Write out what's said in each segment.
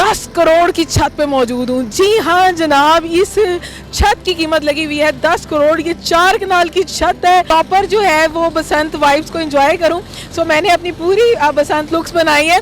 10 करोड़ की छत पे मौजूद हूँ। जी हाँ जनाब, इस छत की कीमत लगी हुई है 10 करोड़। ये 4 कनाल की छत है। प्रॉपर जो है वो बसंत वाइब्स को एंजॉय करूँ, सो मैंने अपनी पूरी बसंत लुक्स बनाई है।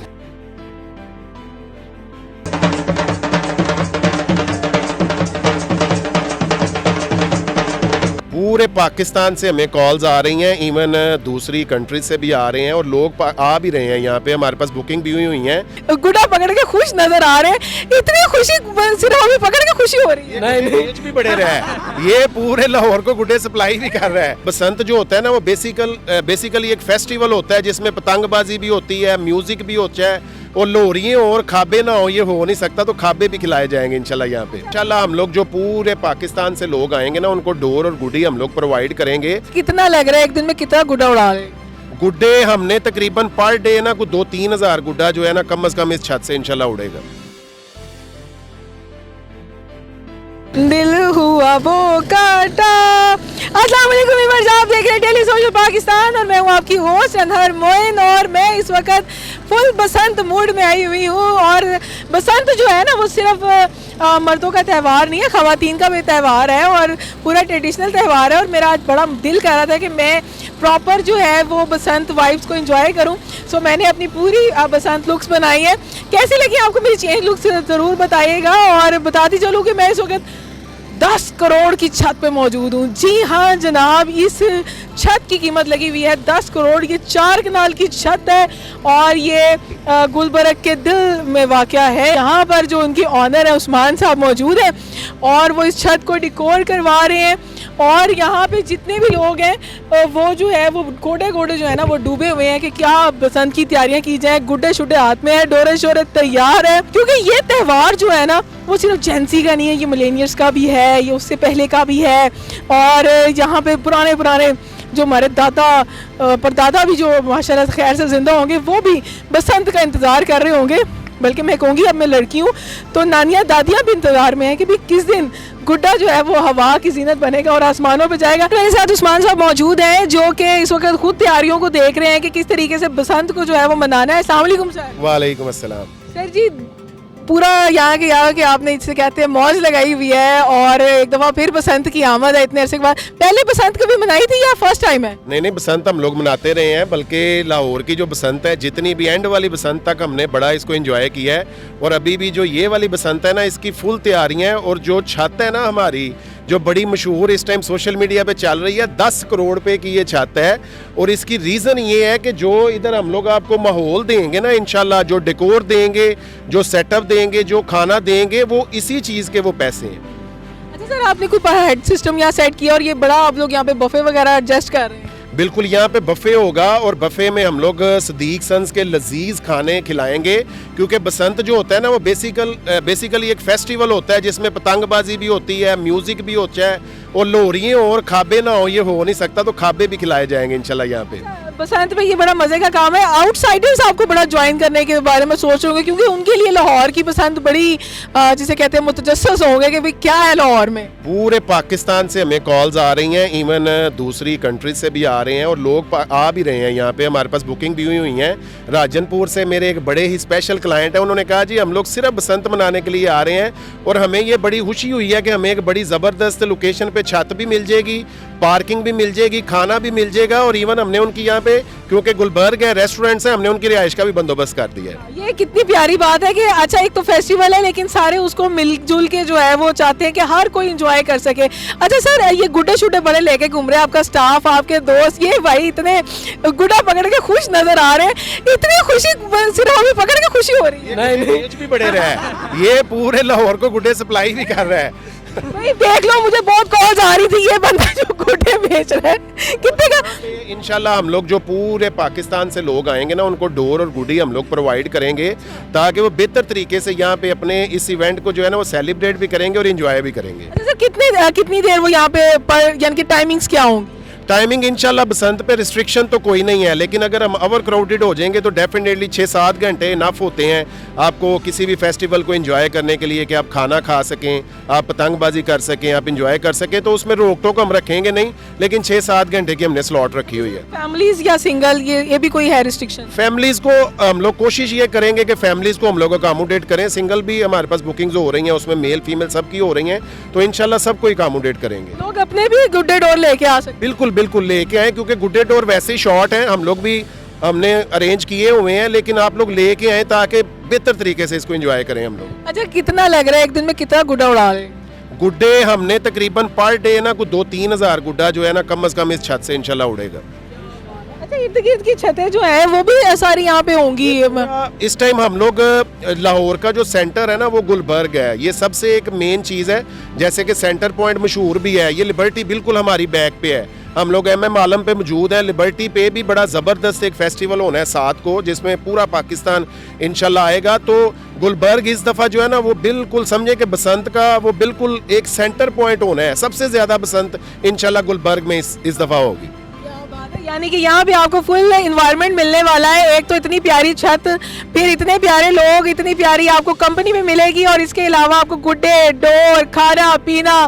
पूरे पाकिस्तान से हमें कॉल्स आ रही हैं, इवन दूसरी कंट्री से भी आ रहे हैं और लोग आ भी रहे हैं यहाँ पे। हमारे पास बुकिंग भी हुई हैं। गुड्डा पकड़ के खुश नजर आ रहे हैं। इतनी खुशी सिर्फ हमें पकड़ के खुशी हो रही है। नहीं भी बढ़े रहा है। ये पूरे लाहौर को गुड्डे सप्लाई भी कर रहा है। बसंत जो होता है ना वो बेसिकली एक फेस्टिवल होता है जिसमें पतंगबाजी भी होती है, म्यूजिक भी होता है और लोहरियाँ और खाबे ना हो, ये हो नहीं सकता। तो खाबे भी खिलाए जाएंगे इंशाल्लाह यहाँ पे। इंशाल्लाह हम लोग जो पूरे पाकिस्तान से लोग आएंगे ना उनको डोर और गुडी हम लोग प्रोवाइड करेंगे। कितना लग रहा है एक दिन में कितना गुड्डा उड़ा रहे? गुड्डे हमने तकरीबन पर डे ना कुछ 2-3 हज़ार गुड्डा जो है ना कम से कम इस छत से इंशाल्लाह उड़ेगा। दिल हुआ वो काटा। अस्सलाम वालेकुम व्यूअर्स, आप देख रहे हैं डेली सोशल पाकिस्तान और मैं हूं आपकी होस्ट अनहर मोइन। और मैं इस वक्त फुल बसंत मूड में आई हुई हूं। और बसंत जो है ना वो सिर्फ मर्दों का त्यौहार नहीं है, ख़वातीन का भी त्यौहार है और पूरा ट्रेडिशनल त्यौहार है। और मेरा आज बड़ा दिल कर रहा था कि मैं प्रॉपर जो है वो बसंत वाइब्स को एंजॉय करूं, सो मैंने अपनी पूरी बसंत लुक्स बनाई है। कैसी लगी आपको मेरी चेंज लुक्स ज़रूर बताइएगा। और बताती चलूँ कि मैं इस वक्त 10 करोड़ की छत पे मौजूद हूँ। जी हाँ जनाब, इस छत की कीमत लगी हुई है 10 करोड़। ये 4 कनाल की छत है और ये गुलबर्ग के दिल में वाक़या है। यहाँ पर जो उनकी ऑनर है उस्मान साहब मौजूद है और वो इस छत को डिकोर करवा रहे हैं। और यहाँ पे जितने भी लोग हैं वो जो है वो गोडे जो है ना वो डूबे हुए हैं कि क्या बसंत की तैयारियां की जाए। गुड्डे शुड्डे हाथ में है, डोरे शोरे तैयार है, क्योंकि ये त्यौहार जो है ना वो सिर्फ जेंसी का नहीं है, ये मिलेनियर्स का भी है, ये उससे पहले का भी है। और यहाँ पे पुराने जो हमारे दादा परदादा भी जो माशाल्लाह खैर से जिंदा होंगे वो भी बसंत का इंतज़ार कर रहे होंगे। बल्कि मैं कहूँगी अब मैं लड़की हूँ तो नानियाँ दादियाँ भी इंतज़ार में हैं कि भाई किस दिन गुड्डा जो है वो हवा की जीनत बनेगा और आसमानों पे जाएगा। मेरे साथ उस्मान साहब मौजूद हैं जो कि इस वक्त खुद तैयारियों को देख रहे हैं कि किस तरीके से बसंत को जो है वो मनाना है। अस्सलाम वालेकुम सर। वालेकुम अस्सलाम। सर जी, पूरा यहाँ के आपने इससे कहते हैं मौज लगाई हुई है और एक दफ़ा फिर बसंत की आमद है इतने अरसे के बाद। पहले बसंत कभी मनाई थी या फर्स्ट टाइम है? नहीं, बसंत हम लोग मनाते रहे हैं, बल्कि लाहौर की जो बसंत है जितनी भी एंड वाली बसंत तक हमने बड़ा इसको एंजॉय किया है। और अभी भी जो ये वाली बसंत है ना इसकी फुल तैयारियां हैं। और जो छत है ना हमारी जो बड़ी मशहूर इस टाइम सोशल मीडिया पे चल रही है, 10 करोड़ पे की ये छत है। और इसकी रीज़न ये है कि जो इधर हम लोग आपको माहौल देंगे ना इंशाल्लाह, जो डेकोर देंगे, जो सेटअप देंगे, जो खाना देंगे, वो इसी चीज़ के वो पैसे हैं। अच्छा सर, आपने कोई हेड सिस्टम यहाँ सेट किया और ये बड़ा आप लोग यहाँ पे बफे वगैरह एडजस्ट कर रहे हैं? बिल्कुल, यहाँ पे बफ़े होगा और बफ़े में हम लोग सदीक सन्स के लजीज खाने खिलाएंगे। क्योंकि बसंत जो होता है ना वो बेसिकली एक फेस्टिवल होता है जिसमें पतंगबाजी भी होती है, म्यूजिक भी होता है और लोहरियाँ और खाबे ना हो, ये हो नहीं सकता। तो खाबे भी खिलाए जाएंगे इंशाल्लाह यहाँ पे। बसंत में ये बड़ा मजे का काम है। आउटसाइडर्स आपको बड़ा ज्वाइन करने के बारे में सोच रहे होंगे क्योंकि उनके लिए लाहौर की बसंत बड़ी जिसे कहते हैं मुतजस्सिस होंगे कि भाई क्या है लाहौर में। पूरे पाकिस्तान से हमें कॉल्स आ रही हैं, इवन दूसरी कंट्री से भी आ रहे हैं और लोग आ भी रहे हैं यहाँ पे। हमारे पास बुकिंग भी हुई हैं। राजनपुर से मेरे एक बड़े ही स्पेशल क्लाइंट है, उन्होंने कहा जी हम लोग सिर्फ बसंत मनाने के लिए आ रहे हैं। और हमें ये बड़ी खुशी हुई है कि हमें एक बड़ी ज़बरदस्त लोकेशन पे छत भी मिल जाएगी, पार्किंग भी मिल जाएगी, खाना भी मिल जाएगा। और इवन हमने उनकी यहाँ पे क्योंकि गुलबर्ग है, रेस्टोरेंट्स है, हमने उनकी रिहाइश का भी बंदोबस्त कर दिया है। ये कितनी प्यारी बात है कि अच्छा एक तो फेस्टिवल है लेकिन सारे उसको मिलजुल के जो है वो चाहते हैं कि हर कोई एंजॉय कर सके। अच्छा सर, ये गुड्डे शुड्डे बड़े लेके घूम रहे हैं आपका स्टाफ, आपके दोस्त, ये भाई इतने गुड्डा पकड़ के खुश नजर आ रहे हैं। इतनी खुशी सिर्फ हमें पकड़ के खुशी हो रही है। नहीं भी बढ़े रहा है। ये पूरे लाहौर को गुड्डे सप्लाई भी कर रहा है। भाई देख लो, मुझे बहुत कॉल्स आ रही थी ये बंदा जो गुड्डे बेच रहा है कितने का। इंशाल्लाह हम लोग जो पूरे पाकिस्तान से लोग आएंगे ना उनको डोर और गुडी हम लोग प्रोवाइड करेंगे ताकि वो बेहतर तरीके से यहाँ पे अपने इस इवेंट को जो है ना वो सेलिब्रेट भी करेंगे और एंजॉय भी करेंगे। अच्छा सर, कितनी देर वो यहाँ पे यानी कि टाइमिंग्स क्या होंगी? टाइमिंग इंशाल्लाह बसंत पे रिस्ट्रिक्शन तो कोई नहीं है, लेकिन अगर हम ओवर क्राउडेड हो जाएंगे तो डेफिनेटली 6-7 घंटे इनफ होते हैं आपको किसी भी फेस्टिवल को एंजॉय करने के लिए, कि आप खाना खा सकें, आप पतंगबाजी कर सकें, आप एंजॉय कर सकें। तो उसमें रोक टोक हम रखेंगे नहीं, लेकिन 6-7 घंटे की हमने स्लॉट रखी हुई है। फैमिलीज या सिंगल, ये भी कोई है रिस्ट्रिक्शन? फैमिलीज़ को हम लोग कोशिश ये करेंगे कि फैमिलीज़ को हम लोग अकामोडेट करें। सिंगल भी हमारे पास बुकिंग्स हो रही हैं, उसमें मेल फीमेल सबकी हो रही हैं, तो इंशाल्लाह सबको अकामोडेट करेंगे। लोग अपने भी गुड्डे डोर लेके आ सकते? बिल्कुल बिल्कुल लेके आए, क्योंकि गुड्डे डोर वैसे ही शॉर्ट हैं, हम लोग भी हमने अरेंज किए हुए हैं, लेकिन आप लोग लेके आए ताकि बेहतर तरीके से इसको एंजॉय करें हम लोग। अच्छा, कितना लग रहा है एक दिन में, कितना गुड्डा उड़ा रहे हैं? गुड्डे हमने तकरीबन पर डे ना कुछ 2-3 हज़ार गुड्डा जो है ना कम से कम इस छत से इंशाल्लाह उड़ेगा। अच्छा, इर्द गिर्द की छतें जो हैं वो भी सारी यहाँ पे होंगी? इस टाइम हम लोग लाहौर का जो सेंटर है ना वो गुलबर्ग है, ये सबसे एक मेन चीज़ है। जैसे कि सेंटर पॉइंट मशहूर भी है, ये लिबर्टी बिल्कुल हमारी बैक पे है। हम लोग MM आलम पे मौजूद हैं। लिबर्टी पे भी बड़ा ज़बरदस्त एक फेस्टिवल होना है 7 को, जिसमें पूरा पाकिस्तान इंशाल्लाह आएगा। तो गुलबर्ग इस दफ़ा जो है ना वो बिल्कुल समझे कि बसंत का वो बिल्कुल एक सेंटर पॉइंट होना है। सबसे ज़्यादा बसंत इंशाल्लाह गुलबर्ग में इस दफ़ा होगी। यानी कि यहाँ पे आपको फुल इन्वायरमेंट मिलने वाला है। एक तो इतनी प्यारी छत, फिर इतने प्यारे लोग, इतनी प्यारी आपको कंपनी में मिलेगी, और इसके अलावा आपको गुड्डे डोर, खाना पीना,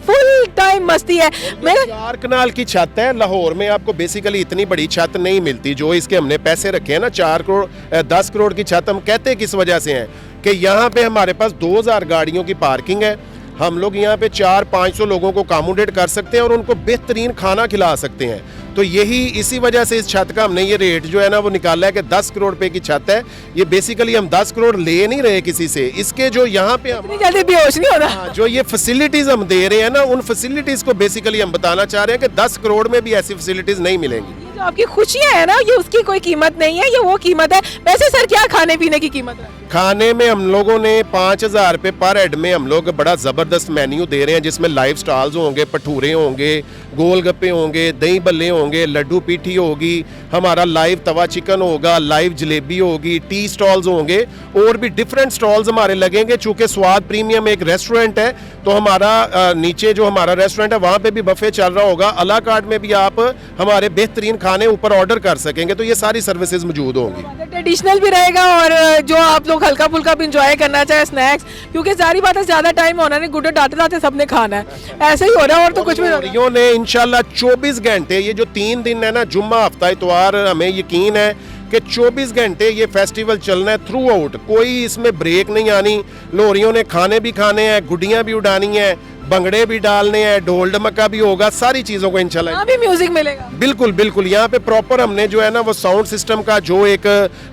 फुल टाइम मस्ती है। 4 कनाल की छत है। लाहौर में आपको बेसिकली इतनी बड़ी छत नहीं मिलती जो इसके हमने पैसे रखे हैं ना, 4 करोड़ 10 करोड़ की छत। हम कहते किस वजह से हैं कि यहाँ पे हमारे पास 2000 गाड़ियों की पार्किंग है। हम लोग यहाँ पे 400-500 लोगों को अकोमोडेट कर सकते हैं और उनको बेहतरीन खाना खिला सकते हैं। तो यही इसी वजह से इस छत का हमने ये रेट जो है ना वो निकाला है कि 10 करोड़ रुपए की छत है। ये बेसिकली हम 10 करोड़ ले नहीं रहे किसी से, इसके जो यहाँ पे हम जल्दी बेहोश नहीं होना, जो ये फैसिलिटीज हम दे रहे हैं ना, उन फैसिलिटीज को बेसिकली हम बताना चाह रहे हैं कि 10 करोड़ में भी ऐसी फैसिलिटीज नहीं मिलेंगी। ये जो आपकी खुशियाँ है ना, ये उसकी कोई कीमत नहीं है, ये वो कीमत है। वैसे सर क्या खाने पीने की कीमत है? खाने में हम लोगों ने 5000 रुपये पर हेड में हम लोग बड़ा ज़बरदस्त मेन्यू दे रहे हैं, जिसमें लाइव स्टॉल्स होंगे, भटूरे होंगे, गोलगप्पे होंगे, दही बल्ले होंगे, लड्डू पीठी होगी, हमारा लाइव तवा चिकन होगा, लाइव जलेबी होगी, टी स्टॉल्स होंगे, और भी डिफरेंट स्टॉल्स हमारे लगेंगे। चूँकि स्वाद प्रीमियम एक रेस्टोरेंट है, तो हमारा नीचे जो हमारा रेस्टोरेंट है वहाँ पे भी बफे चल रहा होगा। अला कार्ड में भी आप हमारे बेहतरीन खाने ऊपर ऑर्डर कर सकेंगे। तो ये सारी सर्विसेज मौजूद होंगी। ट्रेडिशनल भी रहेगा, और जो आप लोग हल्का फुल्का भी इंजॉय करना चाहे, स्नैक्स, क्योंकि सारी बात है ज़्यादा टाइम होना नहीं, गुड्डे डालते डालते सबने खाना है, ऐसे ही हो रहा है और तो कुछ भी लोरियों ने इंशाल्लाह 24 घंटे, ये जो 3 दिन है ना, जुम्मा हफ्ता इतवार, हमें यकीन है कि 24 घंटे ये फेस्टिवल चलना है थ्रू आउट, कोई इसमें ब्रेक नहीं आनी। लोरियों ने खाने भी खाने हैं, गुड्डियाँ भी उड़ानी है, भंगड़े भी डालने हैं, ढोल ढमक्का भी होगा, सारी चीज़ों को इंशाल्लाह। यहाँ भी म्यूजिक मिलेगा? बिल्कुल बिल्कुल, यहाँ पे प्रॉपर हमने जो है ना वो साउंड सिस्टम का जो एक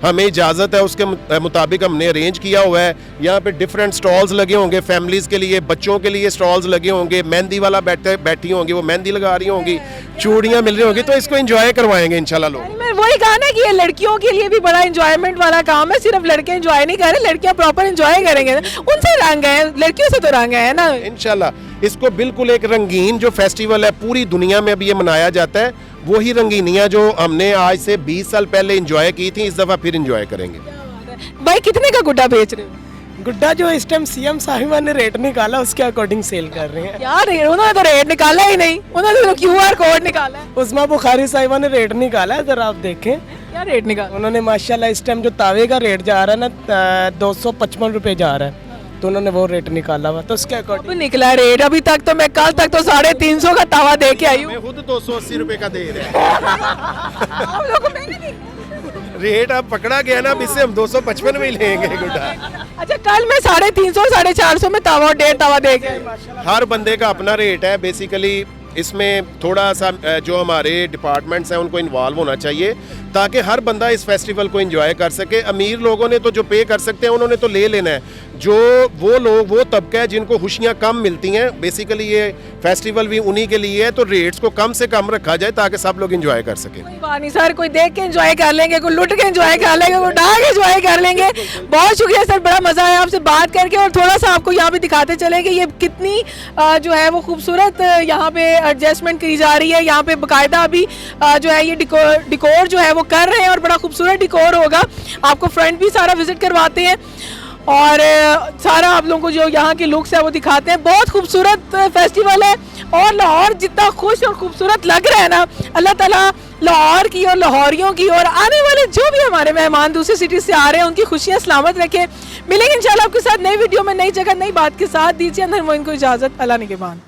हमें इजाज़त है उसके मुताबिक हमने अरेंज किया हुआ है। यहाँ पे डिफरेंट स्टॉल्स लगे होंगे, फैमिलीज़ के लिए, बच्चों के लिए स्टॉल्स लगे होंगे, मेहंदी वाला बैठी होंगी, वो मेहंदी लगा रही होंगी, चूड़ियाँ मिल रही होंगी, तो इसको एंजॉय करवाएंगे इंशाल्लाह लोग। मैं वही कहा ना कि ये लड़कियों के लिए भी बड़ा एंजॉयमेंट वाला काम है, सिर्फ लड़के एंजॉय नहीं कर रहे, लड़कियाँ प्रॉपर एंजॉय करेंगे। उनसे रंग है, लड़कियों से तो रंग है ना इंशाल्लाह। इसको बिल्कुल एक रंगीन जो फेस्टिवल है पूरी दुनिया में अभी ये मनाया जाता है, वही रंगीनियाँ जो हमने आज से 20 साल पहले एंजॉय की थी, इस दफ़ा फिर एंजॉय करेंगे। भाई कितने का गुड्डा बेच रहे हो? गुड्डा जो इस टाइम CM साहिबा ने रेट निकाला उसके अकॉर्डिंग सेल कर रहे हैं। यार उन्होंने तो रेट निकाला ही नहीं, उन्होंने तो QR कोड निकाला है। उस्मा बुखारी साहिबा ने रेट निकाला है, जरा आप देखें क्या रेट निकाला उन्होंने। माशाल्लाह इस टाइम जो तावे का रेट जा रहा है ना 255 रुपये जा रहा है, तो उन्होंने वो रेट निकाला हुआ, तो उसके अकॉर्डिंग निकला रेट। अभी तक तो मैं कल तक तो 350 का तावा दे के आई हूँ। मैं खुद 280 रुपए का दे रहे हैं। रेट आप पकड़ा गया ना, अब इससे हम 255 में ही लेंगे गुड्डा। अच्छा, कल मैं 350 450 में तावा और 1.5 तावा दे के। हर बंदे का अपना रेट है बेसिकली। इसमें थोड़ा सा जो हमारे डिपार्टमेंट्स हैं उनको इन्वॉल्व होना चाहिए ताकि हर बंदा इस फेस्टिवल को एंजॉय कर सके। अमीर लोगों ने तो जो पे कर सकते हैं उन्होंने तो ले लेना है, जो वो लोग वो तबका है जिनको खुशियाँ कम मिलती हैं, बेसिकली ये फेस्टिवल भी उन्हीं के लिए है, तो रेट्स को कम से कम रखा जाए ताकि सब लोग एंजॉय कर सकें। कोई बात नहीं सर, कोई देख के एंजॉय कर लेंगे, कोई लुट के एंजॉय कर लेंगे, कोई उठा के एंजॉय कर लेंगे। बहुत शुक्रिया सर, बड़ा मज़ा आया आपसे बात करके, और थोड़ा सा आपको यहाँ पे दिखाते चले कि ये कितनी जो है वो खूबसूरत यहाँ पे एडजस्टमेंट की जा रही है। यहाँ पे बाकायदा अभी जो है ये डिकोर जो है वो कर रहे हैं, और बड़ा खूबसूरत डिकोर होगा। आपको फ्रंट भी सारा विजिट करवाते हैं, और सारा आप लोगों को जो यहाँ के लुक्स है वो दिखाते हैं। बहुत खूबसूरत फेस्टिवल है और लाहौर जितना खुश और खूबसूरत लग रहा है ना, अल्लाह ताला लाहौर की और लाहौरियों की और आने वाले जो भी हमारे मेहमान दूसरी सिटी से आ रहे हैं उनकी खुशियाँ सलामत रखें। मिलेंगे इंशाल्लाह आपके साथ नई वीडियो में, नई जगह, नई बात के साथ। दीजिए अंदर मोइन को इजाज़त। अल्लाह निगहबान।